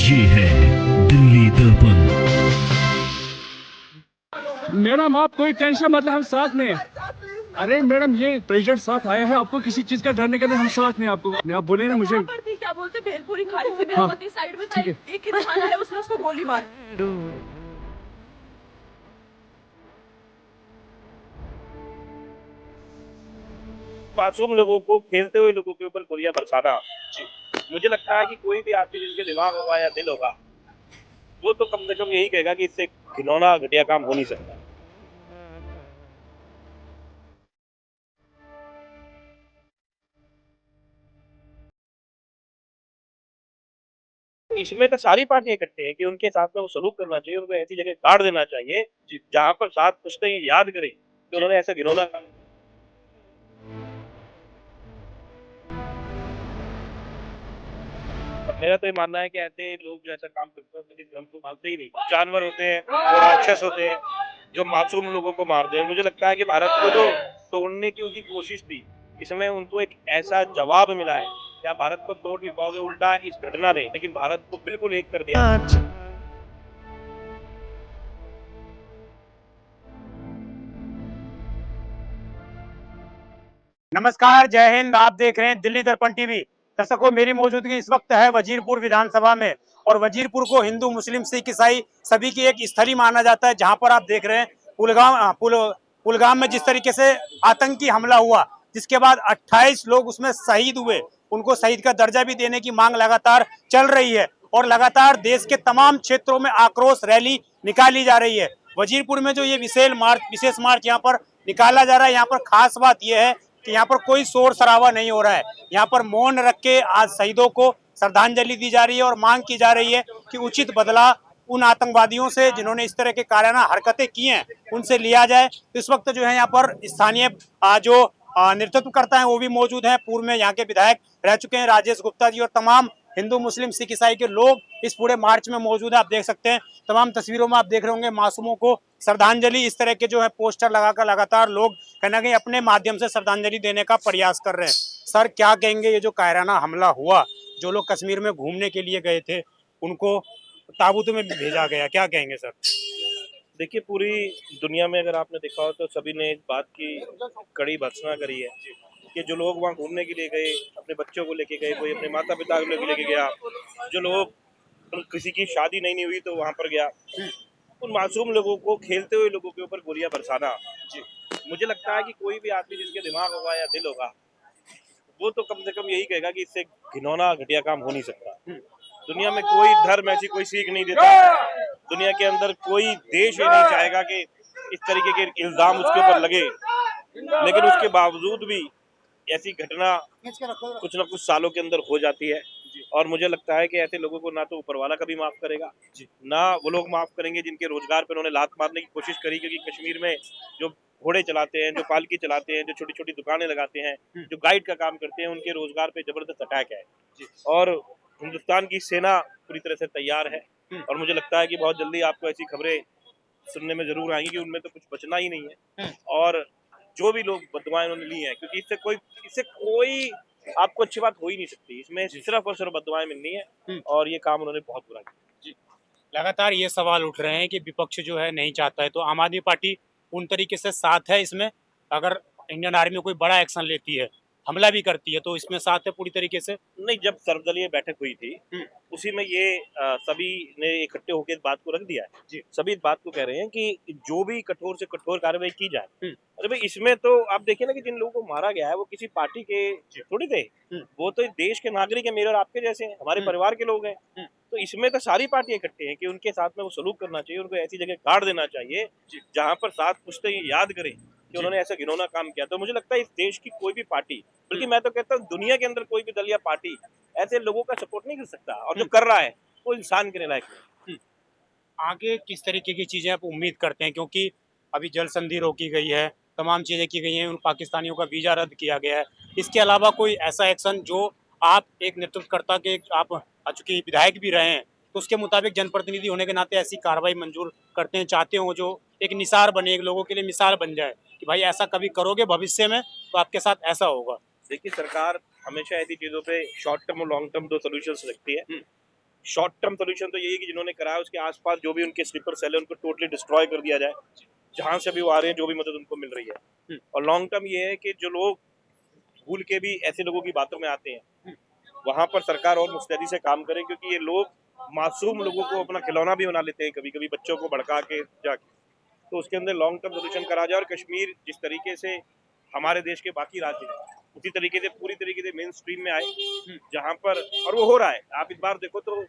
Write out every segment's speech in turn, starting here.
ये है दिल्ली दर्पण। मैडम आप कोई टेंशन मतलब हम साथ में हैं। अरे मैडम ये प्रेसिडेंट साथ आया है, आपको किसी चीज का डर नहीं करना, हम साथ में आपको आप बोले ना मुझे। क्या बोलते भेलपुरी खाई थी हाँ, साइड में ठीक है। एक इंसान है उसने उसको गोली मारी। मासूम लोगों को, खेलते हुए लोगों के ऊपर गोलियां बरसाना, मुझे लगता है कि कोई भी आदमी जिसके दिमाग होगा या दिल होगा वो तो कम से कम यही कहेगा कि इससे घिनौना घटिया काम हो नहीं सकता। इसमें तो सारी पार्टियां इकट्ठे हैं कि उनके साथ में वो सलूक करना चाहिए, उनको ऐसी जगह गाड़ देना चाहिए जहां पर साथ पुश्ते ये याद करें कि उन्होंने ऐसा घिनौना काम। मेरा तो ये मानना है कि ऐसे लोग जो ऐसा काम करते हैं किसी धर्म को मानते ही नहीं, जानवर होते हैं और राक्षस होते हैं जो मासूम लोगों को मारते हैं। मुझे लगता है कि भारत को जो तोड़ने की उनकी कोशिश थी, इसमें उनको एक ऐसा जवाब मिला है कि आप भारत को तोड़ नहीं पाओगे, उल्टा इस घटना ने लेकिन भारत को बिल्कुल एक कर दिया। नमस्कार, जय हिंद। आप देख रहे हैं दिल्ली दर्पण टीवी। दर्शकों, मेरी मौजूदगी इस वक्त है वजीरपुर विधानसभा में। और वजीरपुर को हिंदू, मुस्लिम, सिख, ईसाई सभी की एक स्थली माना जाता है, जहां पर आप देख रहे हैं पुलगाम में जिस तरीके से आतंकी हमला हुआ, जिसके बाद 28 लोग उसमें शहीद हुए, उनको शहीद का दर्जा भी देने की मांग लगातार चल रही है। और लगातार देश के तमाम क्षेत्रों में आक्रोश रैली निकाली जा रही है। वजीरपुर में जो ये विशेष मार्च यहाँ पर निकाला जा रहा है, यहाँ पर खास बात यह है कि यहाँ पर कोई शोर शराबा नहीं हो रहा है। यहाँ पर मौन रख के आज शहीदों को श्रद्धांजलि दी जा रही है और मांग की जा रही है कि उचित बदला उन आतंकवादियों से जिन्होंने इस तरह के काराना हरकतें की हैं उनसे लिया जाए। तो इस वक्त जो है यहाँ पर स्थानीय जो नेतृत्व करता है वो भी मौजूद हैं। पूर्व में यहाँ के विधायक रह चुके हैं राजेश गुप्ता जी, और तमाम हिंदू, मुस्लिम, सिख, ईसाई के लोग इस पूरे मार्च में मौजूद है। आप देख सकते हैं तमाम तस्वीरों में, आप देख रहे होंगे मासूमों को श्रद्धांजलि, इस तरह के जो है पोस्टर लगाकर लगातार लोग कहीं ना कहीं अपने माध्यम से श्रद्धांजलि देने का प्रयास कर रहे हैं। सर, क्या कहेंगे, ये जो कायराना हमला हुआ, जो लोग कश्मीर में घूमने के लिए गए थे उनको ताबूत में भेजा गया, क्या कहेंगे सर? देखिए, पूरी दुनिया में अगर आपने देखा हो तो सभी ने इस बात की कड़ी भर्त्सना करी है कि जो लोग वहाँ घूमने के लिए गए, अपने बच्चों को लेके गए, कोई अपने माता पिता को लेके गया, जो लोग किसी की शादी नहीं हुई तो वहाँ पर गया, उन मासूम लोगों को, खेलते हुए लोगों के ऊपर गोलियां बरसाना, मुझे लगता है कि कोई भी आदमी जिसके दिमाग होगा या दिल होगा वो तो कम से कम यही कहेगा कि इससे घिनौना घटिया काम हो नहीं सकता। दुनिया में कोई धर्म ऐसी कोई सीख नहीं देता, दुनिया के अंदर कोई देश ये नहीं चाहेगा कि इस तरीके के इल्जाम उसके ऊपर लगे, लेकिन उसके बावजूद भी ऐसी घटना कुछ न कुछ सालों के अंदर हो जाती है। और मुझे लगता है कि ऐसे लोगों को ना तो ऊपर वाला कभी माफ करेगा, ना वो लोग माफ करेंगे जिनके रोजगार पर उन्होंने लात मारने की कोशिश करी। क्योंकि कश्मीर में जो घोड़े चलाते हैं, जो पालकी चलाते हैं, जो छोटी छोटी दुकानें लगाते हैं, जो गाइड का काम करते हैं, उनके रोजगार पे जबरदस्त अटैक है। और हिंदुस्तान की सेना पूरी तरह से तैयार है और मुझे लगता है कि बहुत जल्दी आपको ऐसी खबरें सुनने में जरूर आएंगी कि उनमें तो कुछ बचना ही नहीं है। और जो भी लोग बददुआएं उन्होंने ली हैं, क्योंकि इससे कोई आपको अच्छी बात हो ही नहीं सकती, इसमें सिर्फ और सिर्फ बददुआएं मिलनी है। और ये काम उन्होंने बहुत बुरा किया। लगातार ये सवाल उठ रहे हैं कि विपक्ष जो है नहीं चाहता है, तो आम आदमी पार्टी उन तरीके से साथ है इसमें? अगर इंडियन आर्मी कोई बड़ा एक्शन लेती है, हमला भी करती है, तो इसमें साथ है पूरी तरीके से? नहीं, जब सर्वदलीय बैठक हुई थी उसी में ये सभी ने इकट्ठे होकर इस बात को रख दिया है। सभी इस बात को कह रहे हैं कि जो भी कठोर से कठोर कार्रवाई की जाए। अरे भाई, इसमें तो आप देखिए ना कि जिन लोगों को मारा गया है वो किसी पार्टी के थोड़ी थे, वो तो इस देश के नागरिक है, मेरे और आपके जैसे हैं, हमारे परिवार के लोग हैं। तो इसमें तो सारी पार्टियां इकट्ठे हैं कि उनके साथ में वो सलूक करना चाहिए, उनको ऐसी जगह गाड़ देना चाहिए जहां पर साथ पुश्ते ये याद करें कि उन्होंने ऐसा घिनौना काम किया। तो मुझे लगता है इस देश की कोई भी पार्टी, बल्कि मैं तो कहता हूँ दुनिया के अंदर कोई भी दल या पार्टी ऐसे लोगों का सपोर्ट नहीं कर सकता, और जो कर रहा है वो इंसान के लायक नहीं। आगे किस तरीके की चीजें आप उम्मीद करते हैं, क्योंकि अभी जल संधि रोकी गई है, तमाम चीजें की गई हैं, उन पाकिस्तानियों का वीजा रद्द किया गया है, इसके अलावा कोई ऐसा एक्शन जो आप एक नेतृत्वकर्ता के, आप चूंकि विधायक भी रहे हैं, तो उसके मुताबिक जनप्रतिनिधि होने के नाते ऐसी कार्रवाई मंजूर करते हैं, चाहते हो, जो एक निसार बने, एक लोगों के लिए मिसाल बन जाए कि भाई ऐसा कभी करोगे भविष्य में तो आपके साथ ऐसा होगा? देखिए, सरकार हमेशा ऐसी चीजों पे शॉर्ट टर्म और लॉन्ग टर्म दो सोल्यूशन रखती है। शॉर्ट टर्म सोल्यूशन तो यही है कि जिन्होंने कराया उसके आसपास जो भी उनके स्लीपर सेल है उनको टोटली डिस्ट्रॉय कर दिया जाए, जहाँ से भी वो आ रहे हैं जो भी मदद उनको मिल रही है। और लॉन्ग टर्म ये है कि जो लोग भूल के भी ऐसे लोगों की बातों में आते हैं वहाँ पर सरकार और मुस्तैदी से काम करे, क्योंकि ये लोग मासूम लोगों को अपना खिलौना भी बना लेते हैं, कभी कभी बच्चों को भड़का के जाके। तो उसके अंदर लॉन्ग टर्म सोल्यूशन करा जाए और कश्मीर जिस तरीके से हमारे देश के बाकी राज्य हैं उसी तरीके से पूरी तरीके से मेन स्ट्रीम में आए जहाँ पर, और वो हो रहा है। आप इस बार देखो तो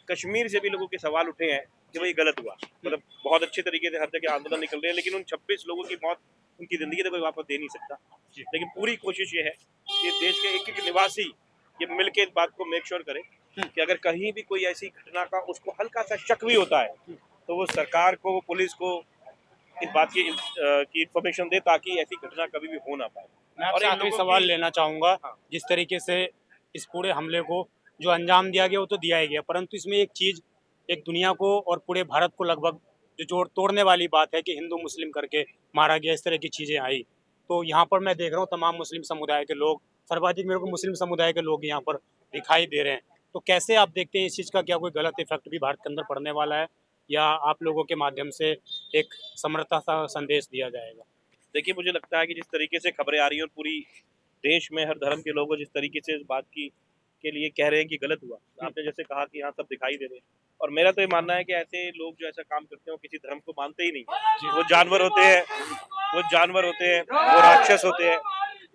कश्मीर से भी लोगों के सवाल उठे हैं कि भाई गलत हुआ, मतलब बहुत अच्छे तरीके से हर जगह आंदोलन निकल रहे हैं, लेकिन उन 26 लोगों की मौत उनकी जिंदगी तो कोई वापस दे नहीं सकता। लेकिन पूरी कोशिश ये है कि देश के एक एक निवासी ये मिल के इस बात को मेक श्योर करे कि अगर कहीं भी कोई ऐसी घटना का उसको हल्का सा शक भी होता है तो वो सरकार को, पुलिस को इस बात की इंफॉर्मेशन दे ताकि ऐसी घटना कभी भी हो ना पाए। मैं आपसे आखिरी सवाल लेना चाहूँगा, जिस तरीके से इस पूरे हमले को जो अंजाम दिया गया वो तो दिया ही गया, परंतु इसमें एक चीज़ एक दुनिया को और पूरे भारत को लगभग जो जोड़ तोड़ने वाली बात है कि हिंदू मुस्लिम करके मारा गया, इस तरह की चीज़ें आई। तो यहाँ पर मैं देख रहा हूँ तमाम मुस्लिम समुदाय के लोग, सर्वाधिक मेरे को मुस्लिम समुदाय के लोग यहाँ पर दिखाई दे रहे हैं। तो कैसे आप देखते हैं इस चीज़ का, क्या कोई गलत इफेक्ट भी भारत के अंदर पड़ने वाला है या आप लोगों के माध्यम से एक समरसता सा संदेश दिया जाएगा? देखिए, मुझे लगता है कि जिस तरीके से खबरें आ रही हैं और पूरी देश में हर धर्म के लोग जिस तरीके से इस बात की के लिए कह रहे हैं कि गलत हुआ, आपने जैसे कहा कि यहाँ सब दिखाई दे रहे हैं, और मेरा तो ये मानना है कि ऐसे लोग जो ऐसा काम करते हैं वो किसी धर्म को मानते ही नहीं। वो जानवर होते हैं, वो राक्षस होते हैं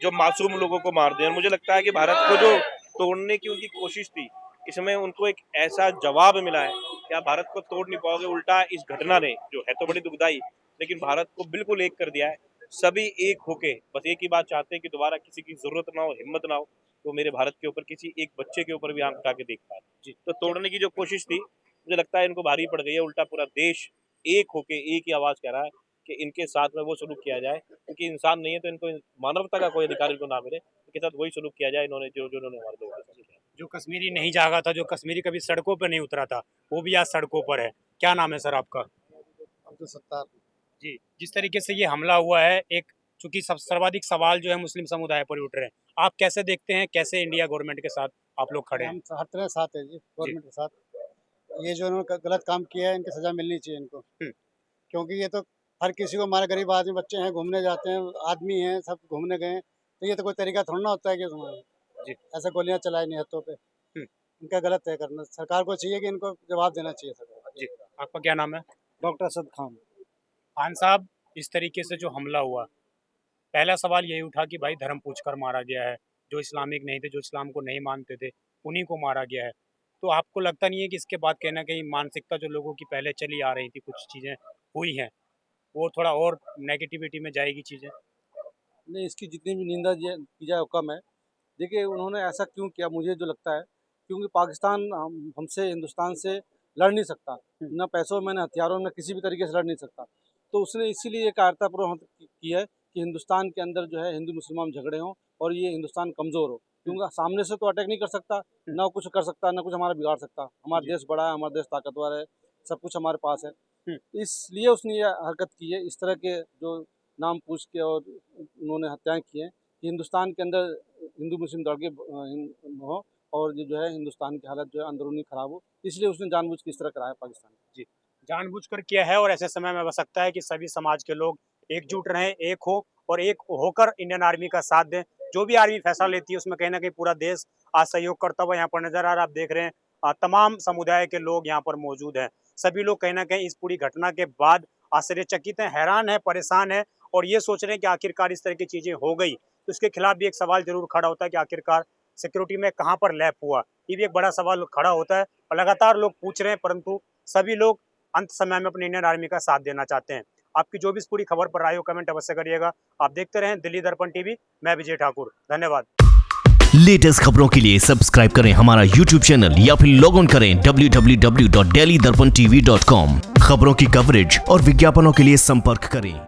जो मासूम लोगों को मार दें। और मुझे लगता है कि भारत को जो तोड़ने की उनकी कोशिश थी, इसमें उनको एक ऐसा जवाब मिला है कि आप भारत को तोड़ नहीं पाओगे। उल्टा इस घटना ने, जो है तो बड़ी दुखदाई, लेकिन भारत को बिल्कुल एक कर दिया है। सभी एक होके बस एक ही बात चाहते हैं कि दोबारा किसी की जरूरत ना हो, हिम्मत ना हो तो मेरे भारत के ऊपर किसी एक बच्चे के ऊपर भी आंख उठा के देख पाए। तो तोड़ने की जो कोशिश थी, मुझे लगता है इनको भारी पड़ गई है। उल्टा पूरा देश एक होके एक ही आवाज कह रहा है कि इनके साथ में वो सलूक किया जाए, क्योंकि इंसान नहीं है तो इनको मानवता का कोई अधिकार इनको ना मिले, इनके साथ वही सलूक किया जाए इन्होंने जो हमारे लोगों के साथ किया। जो कश्मीरी नहीं जागा था, जो कश्मीरी कभी सड़कों पर नहीं उतरा था, वो भी आज सड़कों पर है। क्या नाम है सर आपका? अब्दुल सत्तार जी, जिस तरीके से ये हमला हुआ है, एक चूंकि सर्वाधिक सवाल जो है मुस्लिम समुदाय पर उठ रहे हैं, आप कैसे देखते हैं, कैसे इंडिया गवर्नमेंट के साथ आप लोग खड़े हैं? हम हर तरह साथ है जी, गवर्नमेंट के साथ। ये जो इन्होंने गलत काम किया है, इनकी सजा मिलनी चाहिए इनको, क्योंकि ये तो हर किसी को, हमारे गरीब आदमी बच्चे हैं, घूमने जाते हैं, आदमी हैं, सब घूमने गए, तो ये तो कोई तरीका थोड़ा ना होता है कि तुम्हारा ऐसा गोलियां चलाई नहीं हाथों पे। इनका गलत है करना, सरकार को चाहिए कि इनको जवाब देना चाहिए सरकार। जी, आपका क्या नाम है? डॉक्टर असद खान। खान साहब, इस तरीके से जो हमला हुआ, पहला सवाल यही उठा कि भाई धर्म पूछकर मारा गया है, जो इस्लामिक नहीं थे, जो इस्लाम को नहीं मानते थे, उन्हीं को मारा गया है। तो आपको लगता नहीं है कि इसके बाद कहीं ना कहीं मानसिकता जो लोगों की पहले चली आ रही थी, कुछ चीज़ें हुई हैं, वो थोड़ा और नेगेटिविटी में जाएगी चीज़ें? नहीं, इसकी जितनी भी निंदा की जाए वो कम है। देखिए, उन्होंने ऐसा क्यों किया, मुझे जो लगता है, क्योंकि पाकिस्तान हमसे, हिंदुस्तान से लड़ नहीं सकता, न पैसों में, न हथियारों में, किसी भी तरीके से लड़ नहीं सकता। तो उसने इसीलिए कायरतापूर्वक की है कि हिंदुस्तान के अंदर जो है हिंदू मुसलमान झगड़े हों और ये हिंदुस्तान कमज़ोर हो, क्योंकि सामने से तो अटैक नहीं कर सकता, ना कुछ कर सकता, ना कुछ हमारा बिगाड़ सकता। हमारा देश बड़ा है, हमारा देश ताकतवर है, सब कुछ हमारे पास है, इसलिए उसने ये हरकत की है। इस तरह के जो नाम पूछ के और उन्होंने हत्याएँ की हैं कि हिंदुस्तान के अंदर हिंदू मुस्लिम लड़ के हो और ये जो है हिंदुस्तान की हालत जो है अंदरूनी ख़राब हो, इसलिए उसने जानबूझ के इस तरह कराया पाकिस्तान। जी, जानबूझकर किया है, और ऐसे समय में हो सकता है कि सभी समाज के लोग एकजुट रहें, एक हो और एक होकर इंडियन आर्मी का साथ दें। जो भी आर्मी फैसला लेती है उसमें कहीं ना कहीं पूरा देश आज सहयोग करता हुआ यहाँ पर नजर आ रहा है। आप देख रहे हैं तमाम समुदाय के लोग यहाँ पर मौजूद हैं। सभी लोग कहीं ना कहीं इस पूरी घटना के बाद आश्चर्यचकित हैं, हैरान हैं, परेशान हैं और ये सोच रहे हैं कि आखिरकार इस तरह की चीज़ें हो गई तो इसके खिलाफ भी एक सवाल जरूर खड़ा होता है कि आखिरकार सिक्योरिटी में कहाँ पर लैप हुआ। ये भी एक बड़ा सवाल खड़ा होता है और लगातार लोग पूछ रहे हैं, परंतु सभी लोग अंत समय में अपने इंडियन आर्मी का साथ देना चाहते हैं। आपकी जो भी इस पूरी खबर पर राय हो, कमेंट अवश्य करिएगा। आप देखते रहें दिल्ली दर्पण टीवी। मैं विजय ठाकुर, धन्यवाद। लेटेस्ट खबरों के लिए सब्सक्राइब करें हमारा YouTube चैनल या फिर लॉग ऑन करें www.delhidarpantv.com। खबरों की कवरेज और विज्ञापनों के लिए संपर्क करें।